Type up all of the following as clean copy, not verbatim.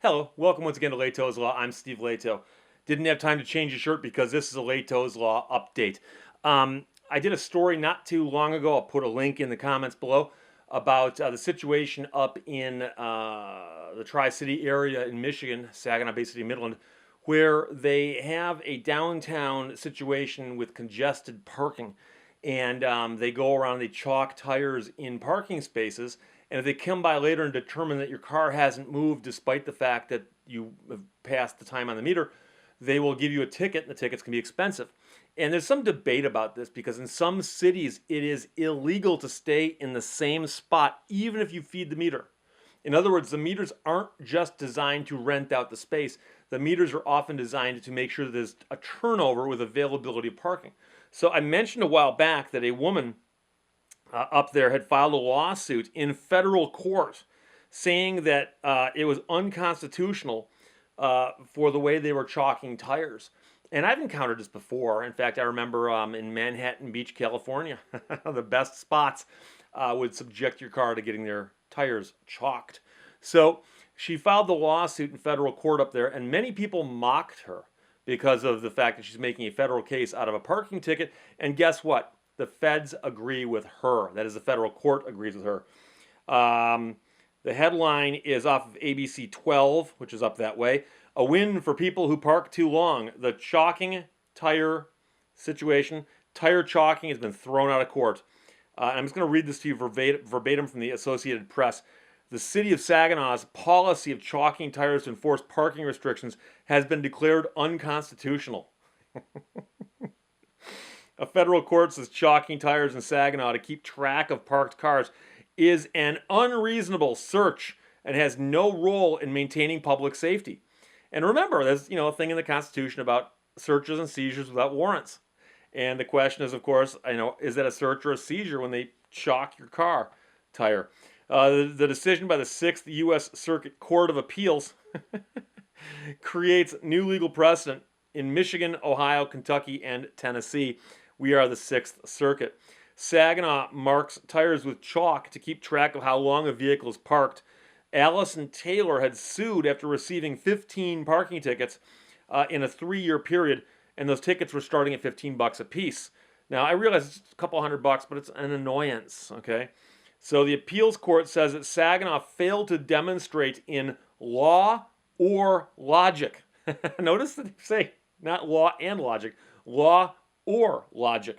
Hello, welcome once again to Leto's Law. I'm Steve Leto. Didn't have time to change the shirt because this is a Leto's Law update. I did a story not too long ago. I'll put a link in the comments below about the situation up in the Tri-City area in Michigan, Saginaw Bay City, Midland, where they have a downtown situation with congested parking. And they go around, they chalk tires in parking spaces. And if they come by later and determine that your car hasn't moved despite the fact that you have passed the time on the meter, they will give you a ticket, and the tickets can be expensive. And there's some debate about this because in some cities it is illegal to stay in the same spot even if you feed the meter. In other words, the meters aren't just designed to rent out the space. The meters are often designed to make sure that there's a turnover with availability of parking. So I mentioned a while back that a woman up there had filed a lawsuit in federal court saying that it was unconstitutional for the way they were chalking tires. And I've encountered this before. In fact, I remember in Manhattan Beach, California, the best spots would subject your car to getting their tires chalked. So she filed the lawsuit in federal court up there, and many people mocked her because of the fact that she's making a federal case out of a parking ticket. And guess what? The feds agree with her. That is, the federal court agrees with her. The headline is off of ABC 12, which is up that way. A win for people who park too long. The chalking tire situation, tire chalking has been thrown out of court. I'm just going to read this to you verbatim from the Associated Press. The city of Saginaw's policy of chalking tires to enforce parking restrictions has been declared unconstitutional. A federal court says chalking tires in Saginaw to keep track of parked cars is an unreasonable search and has no role in maintaining public safety. And remember, there's a thing in the Constitution about searches and seizures without warrants. And the question is, of course, is that a search or a seizure when they chalk your car tire? The decision by the 6th U.S. Circuit Court of Appeals creates new legal precedent in Michigan, Ohio, Kentucky, and Tennessee. We are the 6th Circuit. Saginaw marks tires with chalk to keep track of how long a vehicle is parked. Allison Taylor had sued after receiving 15 parking tickets in a 3-year period, and those tickets were starting at $15 a piece. Now, I realize it's a couple $100, but it's an annoyance, okay? So the appeals court says that Saginaw failed to demonstrate in law or logic. Notice that they say not law and logic, law or logic,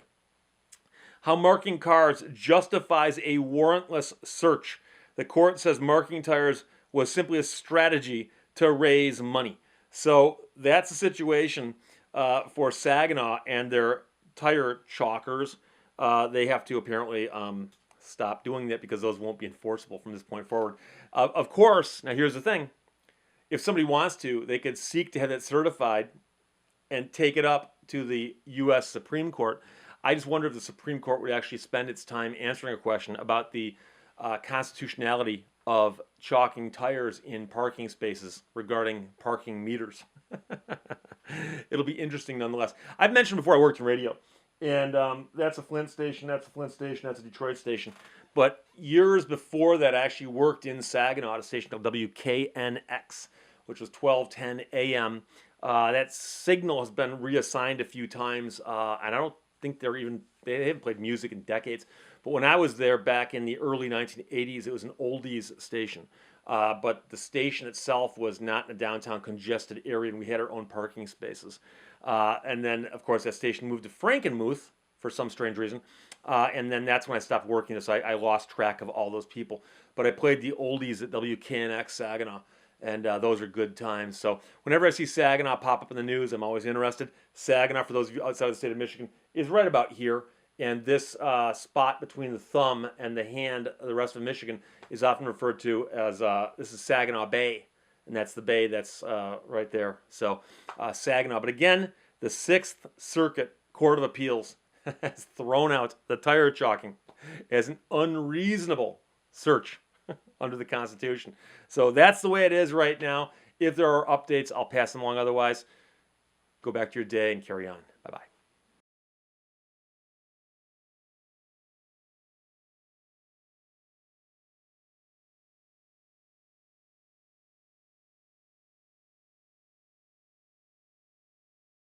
how marking cars justifies a warrantless search. The court says marking tires was simply a strategy to raise money. So that's the situation for Saginaw and their tire chalkers. They have to apparently stop doing that because those won't be enforceable from this point forward. Of course, now here's the thing. If somebody wants to, they could seek to have it certified and take it up to the U.S. Supreme Court. I just wonder if the Supreme Court would actually spend its time answering a question about the constitutionality of chalking tires in parking spaces regarding parking meters. It'll be interesting nonetheless. I've mentioned before I worked in radio, and that's a Flint station, that's a Flint station, that's a Detroit station. But years before that, I actually worked in Saginaw at a station called WKNX, which was 1210 a.m. That signal has been reassigned a few times, and I don't think they haven't played music in decades. But when I was there back in the early 1980s, it was an oldies station. But the station itself was not in a downtown congested area, and we had our own parking spaces. And then, of course, that station moved to Frankenmuth for some strange reason. And then that's when I stopped working. So I lost track of all those people. But I played the oldies at WKNX Saginaw. And those are good times. So whenever I see Saginaw pop up in the news, I'm always interested. Saginaw, for those of you outside of the state of Michigan, is right about here. And this spot between the thumb and the hand of the rest of Michigan is often referred to as, this is Saginaw Bay. And that's the bay that's right there. So Saginaw. But again, the 6th Circuit Court of Appeals has thrown out the tire chalking as an unreasonable search under the Constitution. So that's the way it is right now. If there are updates, I'll pass them along. Otherwise, go back to your day and carry on.